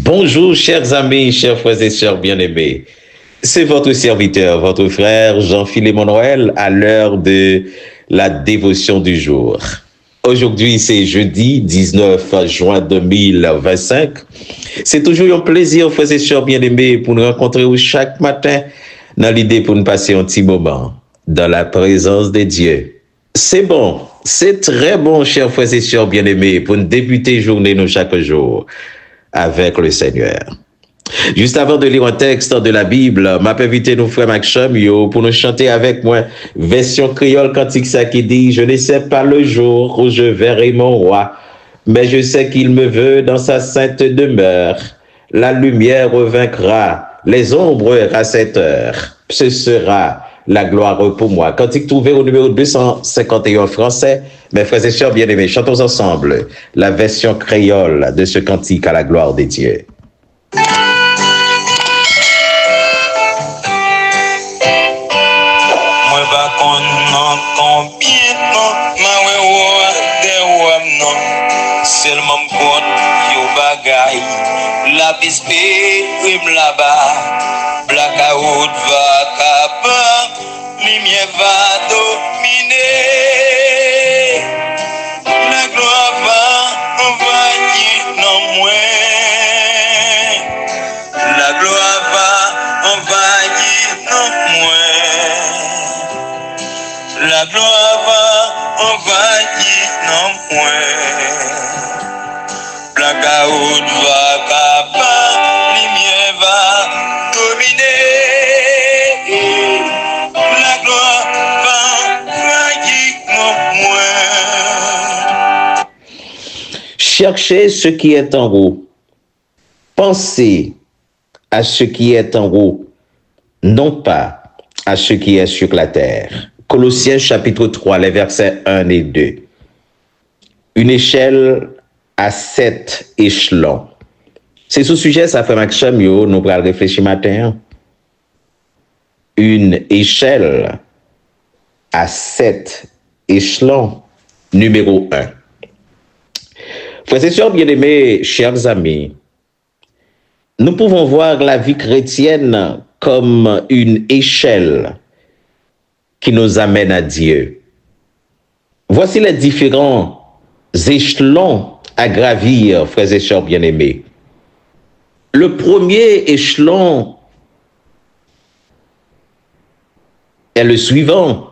Bonjour, chers amis, chers frères et sœurs bien-aimés. C'est votre serviteur, votre frère Jean-Philippe Noël à l'heure de la dévotion du jour. Aujourd'hui, c'est jeudi 19 juin 2025. C'est toujours un plaisir, frères et sœurs bien-aimés, pour nous rencontrer chaque matin dans l'idée pour nous passer un petit moment dans la présence de Dieu. C'est bon, c'est très bon, chers frères et sœurs bien-aimés, pour nous débuter journée nous chaque jour avec le Seigneur. Juste avant de lire un texte de la Bible, m'a invité nos frères Maxime pour nous chanter avec moi version créole cantique ça qui dit: je ne sais pas le jour où je verrai mon roi, mais je sais qu'il me veut dans sa sainte demeure. La lumière vaincra les ombres à cette heure. Ce sera la gloire pour moi. Cantique trouvé au numéro 251 français. Mes frères et sœurs bien-aimés, chantons ensemble la version créole de ce cantique à la gloire des dieux. La bispe là-bas, blackout va capable, lumière va dominer, la gloire va envahir non moins, la gloire va envahir non moins, la gloire va envahir non moins, blackout va cherchez ce qui est en haut. Pensez à ce qui est en haut, non pas à ce qui est sur la terre. Colossiens chapitre 3, les versets 1 et 2. Une échelle à 7 échelons. C'est ce sujet, ça fait Maxime, nous allons réfléchir matin. Une échelle à 7 échelons, numéro 1. Frères et sœurs bien-aimés, chers amis, nous pouvons voir la vie chrétienne comme une échelle qui nous amène à Dieu. Voici les différents échelons à gravir, frères et sœurs bien-aimés. Le premier échelon est le suivant.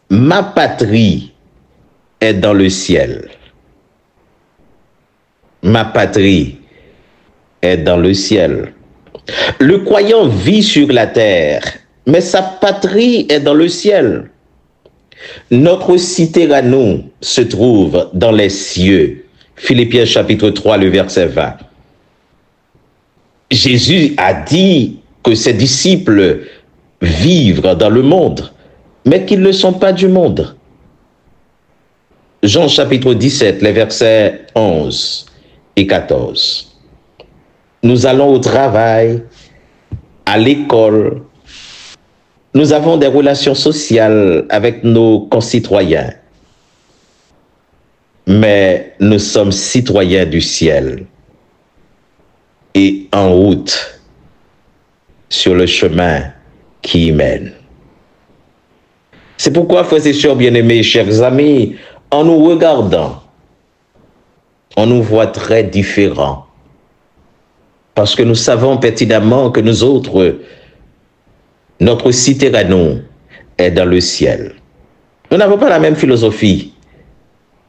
Ma patrie est dans le ciel. Ma patrie est dans le ciel. Le croyant vit sur la terre, mais sa patrie est dans le ciel. Notre cité à nous se trouve dans les cieux. Philippiens chapitre 3, le verset 20. Jésus a dit que ses disciples vivent dans le monde, mais qu'ils ne sont pas du monde. Jean chapitre 17, les versets 11 et 14. Nous allons au travail, à l'école. Nous avons des relations sociales avec nos concitoyens. Mais nous sommes citoyens du ciel et en route sur le chemin qui y mène. C'est pourquoi, frères et sœurs bien-aimés, chers amis, en nous regardant, on nous voit très différents. Parce que nous savons pertinemment que nous autres, notre cité à nous est dans le ciel. Nous n'avons pas la même philosophie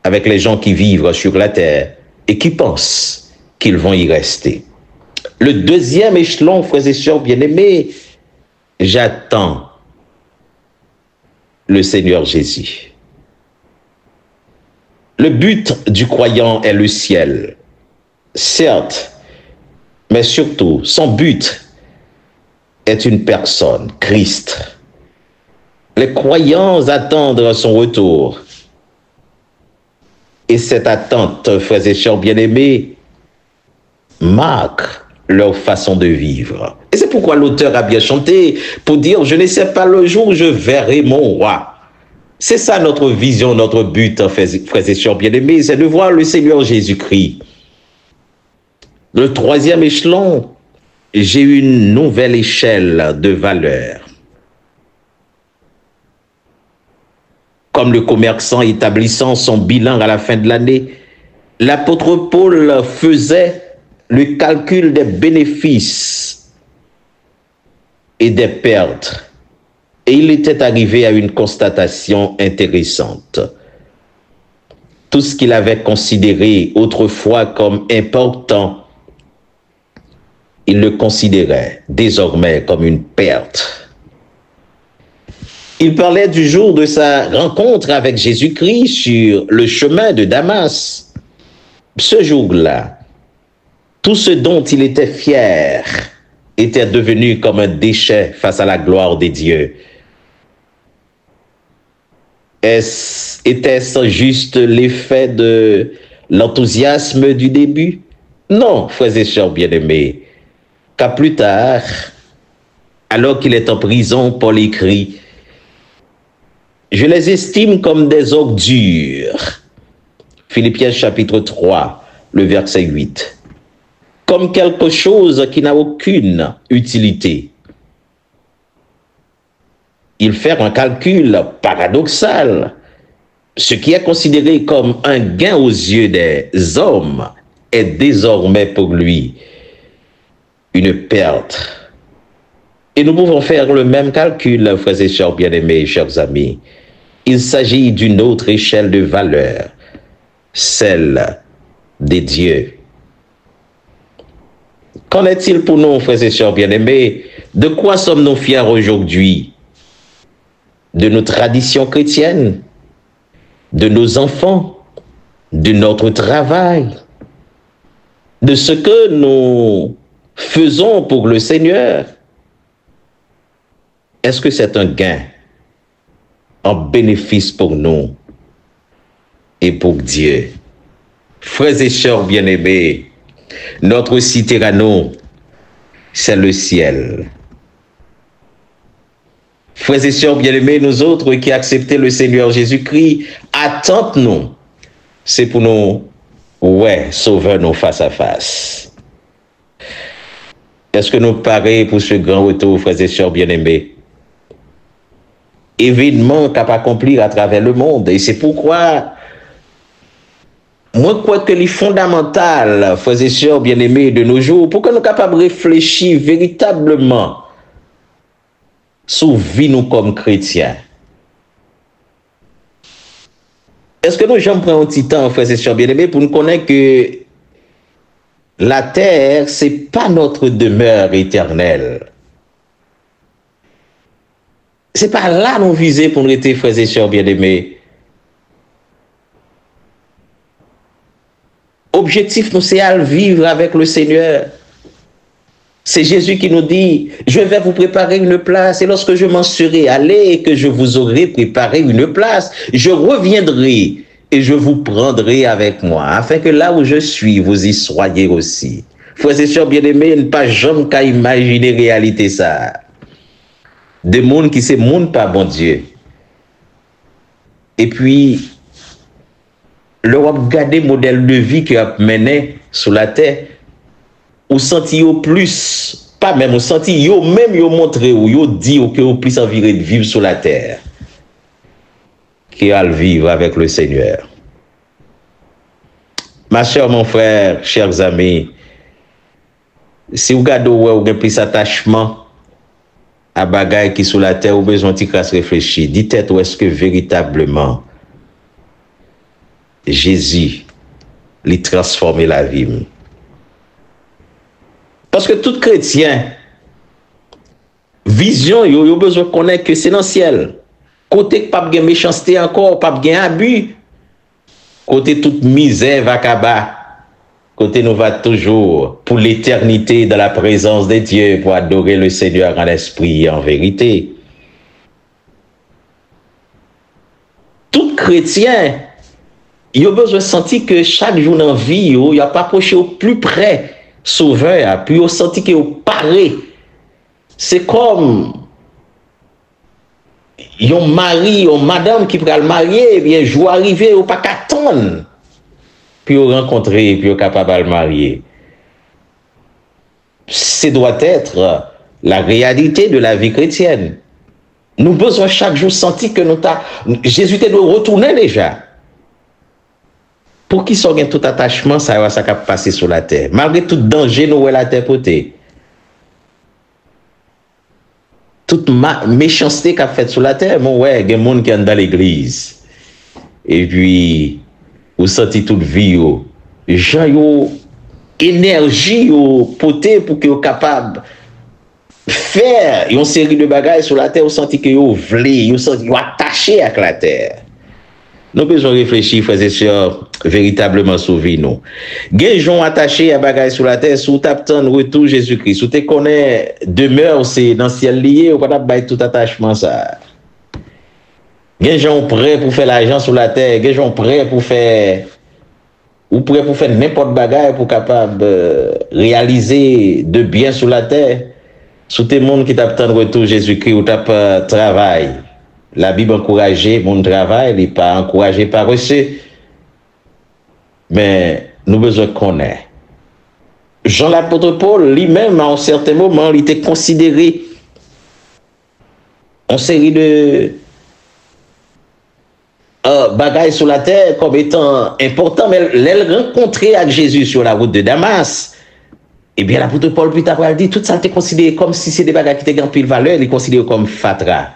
avec les gens qui vivent sur la terre et qui pensent qu'ils vont y rester. Le deuxième échelon, frères et sœurs bien-aimés, j'attends le Seigneur Jésus. Le but du croyant est le ciel, certes, mais surtout, son but est une personne, Christ. Les croyants attendent son retour. Et cette attente, frères et sœurs bien-aimés, marque leur façon de vivre. Et c'est pourquoi l'auteur a bien chanté pour dire: je ne sais pas le jour où je verrai mon roi. C'est ça notre vision, notre but, frères et sœurs bien-aimés, c'est de voir le Seigneur Jésus-Christ Le troisième échelon, j'ai une nouvelle échelle de valeur. Comme le commerçant établissant son bilan à la fin de l'année, l'apôtre Paul faisait le calcul des bénéfices et des pertes. Et il était arrivé à une constatation intéressante. Tout ce qu'il avait considéré autrefois comme important, il le considérait désormais comme une perte. Il parlait du jour de sa rencontre avec Jésus-Christ sur le chemin de Damas. Ce jour-là, tout ce dont il était fier était devenu comme un déchet face à la gloire des dieux. Était-ce juste l'effet de l'enthousiasme du début? Non, frères et sœurs bien-aimés, car plus tard, alors qu'il est en prison, Paul écrit « Je les estime comme des ordures ». Philippiens chapitre 3, le verset 8. Comme quelque chose qui n'a aucune utilité. Il fait un calcul paradoxal. Ce qui est considéré comme un gain aux yeux des hommes est désormais pour lui une perte. Et nous pouvons faire le même calcul, frères et sœurs bien-aimés, chers amis. Il s'agit d'une autre échelle de valeur, celle des dieux. Qu'en est-il pour nous, frères et sœurs bien-aimés? De quoi sommes-nous fiers aujourd'hui? De nos traditions chrétiennes, de nos enfants, de notre travail, de ce que nous faisons pour le Seigneur. Est-ce que c'est un gain, un bénéfice pour nous et pour Dieu? Frères et sœurs bien-aimés, notre cité à nous, c'est le ciel. Frères et sœurs bien-aimés, nous autres qui acceptons le Seigneur Jésus-Christ, attendons-nous. C'est pour nous, sauver nos face à face. Est-ce que nous parons pour ce grand retour, frères et sœurs bien-aimés? Événement qu'a accomplir à travers le monde. Et c'est pourquoi, moi, je crois que les fondamentales, frères et sœurs bien-aimés, de nos jours, pour que nous soyons capables de réfléchir véritablement sur vie nous comme chrétiens. Est-ce que nous j'en prends un petit temps, frères et sœurs bien-aimés, pour nous connaître que la terre, c'est pas notre demeure éternelle. C'est pas là nous viser pour nous être, frères et sœurs bien-aimés. Objectif, nous, c'est à vivre avec le Seigneur. C'est Jésus qui nous dit, je vais vous préparer une place et lorsque je m'en serai allé et que je vous aurai préparé une place, je reviendrai et je vous prendrai avec moi, afin que là où je suis, vous y soyez aussi. Frères et sœurs bien-aimés, ne pas jamais qu'à imaginer réalité ça. Des mondes qui se monde pas bon Dieu. Et puis, l'Europe garder modèle de vie qui a mené sur la terre, ou senti au plus, pas même, ou senti yo même yo montré ou yo dit que vous plus envie de vivre sur la terre, qui a le vivre avec le Seigneur. Ma chère, mon frère, chers amis, si vous regardez où vous avez plus attachement à bagaille qui sur la terre, vous avez besoin de réfléchir. Dites-vous, où est-ce que véritablement Jésus lui transformé la vie? Parce que tout chrétien, vision, il a besoin de connaître que c'est dans le ciel. Côté pas de méchanceté encore, pas de abus. Côté toute misère va acabar. Côté nous va toujours pour l'éternité dans la présence de Dieu pour adorer le Seigneur en esprit et en vérité. Tout chrétien, il a besoin de sentir que chaque jour dans la vie, il a pas approché au plus près sauveur, puis il a senti qu'il a paré. C'est comme un mari, une madame qui pourrait le marier, bien, je vais arriver, il pas qu'attendre. Puis il rencontrer, puis il est capable de le marier. ce doit être la réalité de la vie chrétienne. Nous besoin chaque jour sentir que Jésus te doit retourner déjà. Pour qui soit tout attachement, ça va passer sur la terre. Malgré tout danger, nous la terre potée. Toute méchanceté qu'a fait sur la terre, mon ouais, il y a des gens qui sont dans l'église. Et puis, vous sentez toute vie, gens yo énergie potée pour que vous capable faire une série de bagages sur la terre, vous sentez que vous voulez, vous sentez attaché à la terre. Nous besoin réfléchir, frères et sœurs, véritablement sur vie nous. Gen gens attachés à bagages sur la terre, sous t'attend retour Jésus-Christ, sous te connaît demeure c'est dans ciel lié, ou pas bailler tout attachement ça. Gen gens prêts pour faire l'argent sur la terre, gen gens prêts pour faire ou prêts pour faire n'importe bagage pour capable réaliser de bien sur la terre. Sous tes monde qui t'attend retour Jésus-Christ ou t'as travail. La Bible encourage mon travail, elle n'est pas encouragée par eux. Mais nous besoin connaître. Jean l'apôtre Paul, lui-même, à un certain moment, il était considéré en série de bagailles sur la terre comme étant important, mais elle rencontré avec Jésus sur la route de Damas. Eh bien, l'apôtre Paul, plus tard, il dit, tout ça était considéré comme si c'est des bagages qui étaient en pile valeur, il est considéré comme fatra.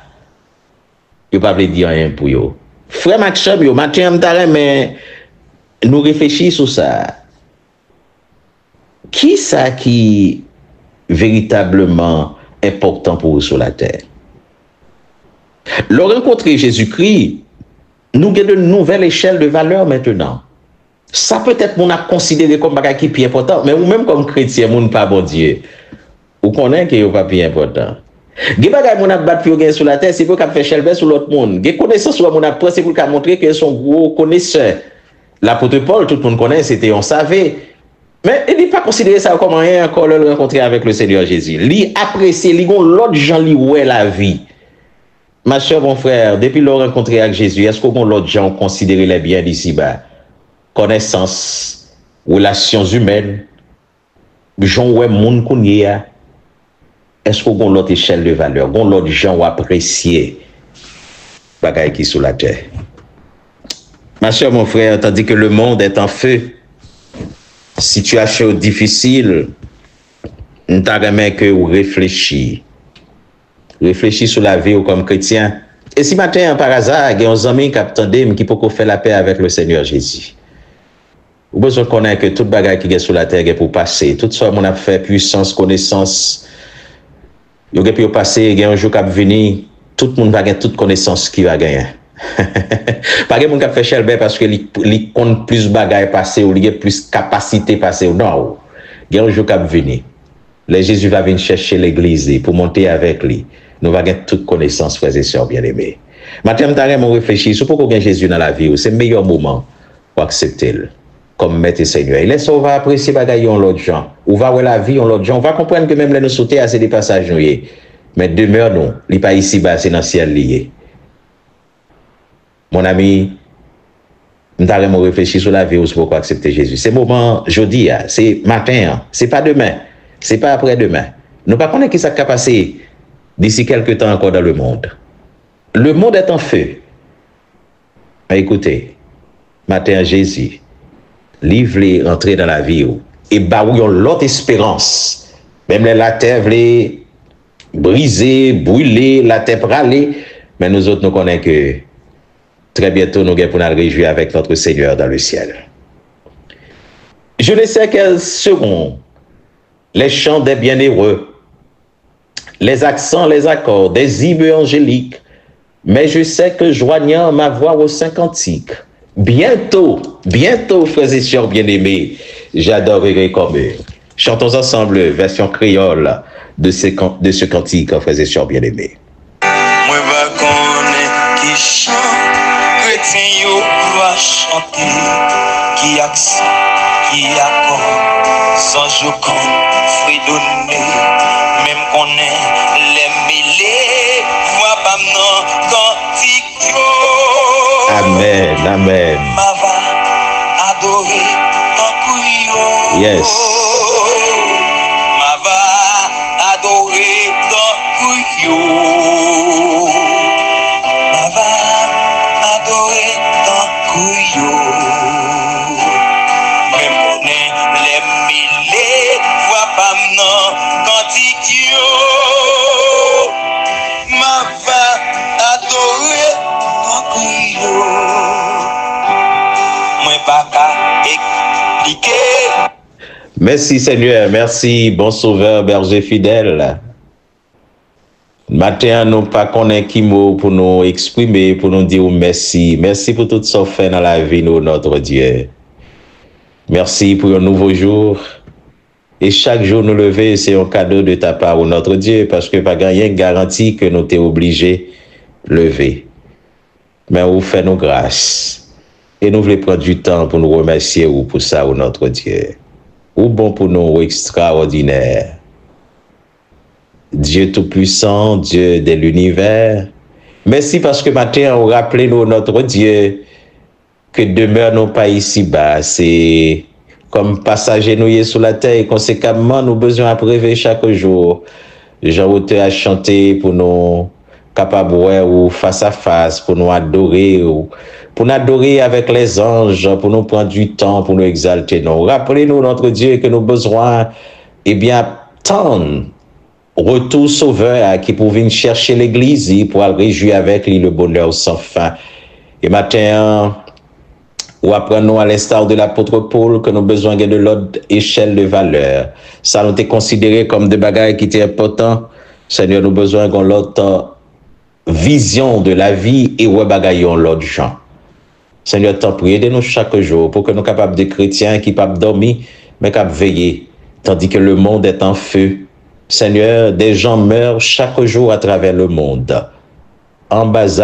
Il ne peut pas dire rien pour eux. Frère Maxime, yo, matin, mais nous réfléchissons sur ça. Qui ça qui est véritablement important pour vous sur la terre? Le rencontrer Jésus-Christ, nous avons une nouvelle échelle de valeur maintenant. Ça peut-être qu'on a considéré comme bagage qui est plus important, mais vous-même comme chrétien, vous ne pas bon Dieu. Vous connaissez que ce n'est pas plus important. Des bagages mon a battu pour sur la terre, c'est pour qu'on fait chelver sur l'autre monde. Des connaissances sur mon apprend, c'est pour qu'on montrer qu'ils sont gros connaisseurs. L'apôtre Paul, tout le monde connaît, c'était on savait. Mais il n'est pas considéré ça comme rien encore le rencontrer avec le Seigneur Jésus. Il apprécie, il l'autre gens lui ouais la vie. Ma chère, mon frère, depuis le rencontrer avec Jésus, est-ce que l'autre gens considéré les biens d'ici-bas? Connaissance, relations humaines, gens ouais monde qu'on y a. Est-ce qu'on a l'autre échelle de valeur, qu'on l'autre gens apprécier bagaille qui sous la terre? Ma chère, mon frère, tandis que le monde est en feu, situation difficile, nous t'avons que réfléchir. Réfléchir sur la vie comme chrétien. Et si matin, par hasard, il y a un ami qui attendait, qui peut faire la paix avec le Seigneur Jésus. Vous besoin de connaître que toute bagaille qui est sur la terre est pour passer. Tout ça, on a fait puissance, connaissance. Il y a passer, il y a un jour qui va venir, tout le monde va gagner toute connaissance qui va gagner. Pas que mon cap fait chelbe parce que il compte plus bagaille passer ou il y a plus capacité passer ou non. Il y a un jour qui va venir. Le Jésus va venir chercher l'église pour monter avec lui. Nous va gagner toute connaissance, frères et sœurs bien-aimés. Maintenant, nous réfléchir sur pourquoi gagne Jésus dans la vie, c'est le meilleur moment pour accepter comme maître et Seigneur. Et laisse on va apprécier bagaille en l'autre gens. On va voir la vie en l'autre gens. On va comprendre que même les nous sauter à ces des passages nous. Mais demeure nous, li pas ici bas, c'est dans le ciel lié. Mon ami, nous avons réfléchi sur la vie aussi pour accepter Jésus. C'est moment jeudi, c'est matin, c'est pas demain, c'est pas après-demain. Nous ne connaissons pas qui ça va passer d'ici quelques temps encore dans le monde. Le monde est en feu. Mais écoutez, matin Jésus, livre rentrer dans la vie et barouillons l'autre espérance. Même la terre voulait briser, brûler, la terre praler, mais nous autres nous connaissons que très bientôt nous allons pour nous réjouir avec notre Seigneur dans le ciel. Je ne sais quels seront les chants des bienheureux, les accents, les accords des hymnes angéliques, mais je sais que joignant ma voix aux saints cantiques, bientôt, frères et sœurs bien-aimés, j'adorerai comme eux. Chantons ensemble, version créole de ce cantique, frères et sœurs bien-aimés. Moi, je connais qui chante, chrétien, yo doit chanter, qui accent, qui accord, sans jocon, fredonner, même qu'on est les mêlés, voix pas non, cantique, yo. Amen, amen. Ma va adorer, tant couillon. Yes. Ma va Merci Seigneur, merci bon sauveur, berger fidèle. Matin, nous pas connaître qui mot pour nous exprimer, pour nous dire merci. Merci pour tout ce fait dans la vie, nous, notre Dieu. Merci pour un nouveau jour. Et chaque jour nous lever, c'est un cadeau de ta part, notre Dieu, parce que pas rien garantit que nous t'es obligé lever. Mais vous faites nos grâces. Et nous voulons prendre du temps pour nous remercier ou pour ça, notre Dieu. Ou bon pour nous, ou extraordinaire. Dieu Tout-Puissant, Dieu de l'univers. Merci parce que matin, on rappelle nous, notre Dieu, que demeure non pas ici-bas. C'est comme passagers nous sur la terre et conséquemment, nous avons besoin de prélever chaque jour. Jean-Auteur a chanté pour nous capables ou face à face, pour nous adorer, pour nous adorer avec les anges, pour nous prendre du temps, pour nous exalter. Non. Rappelez-nous, notre Dieu, que nous avons besoin, eh bien, tant retour sauveur qui pour venir chercher l'église pour aller réjouir avec lui le bonheur sans fin. Et matin, ou apprenons à l'instar de l'apôtre Paul que nous avons besoin de l'autre échelle de valeur. Ça nous est considéré comme des bagages qui étaient importants. Seigneur, nous avons besoin de l'autre vision de la vie et ouais bagaillons l'autre gens. Seigneur, t'en prie, aidez-nous chaque jour pour que nous soyons capables de chrétiens qui ne peuvent pas dormir, mais capables de veiller, tandis que le monde est en feu. Seigneur, des gens meurent chaque jour à travers le monde. En bas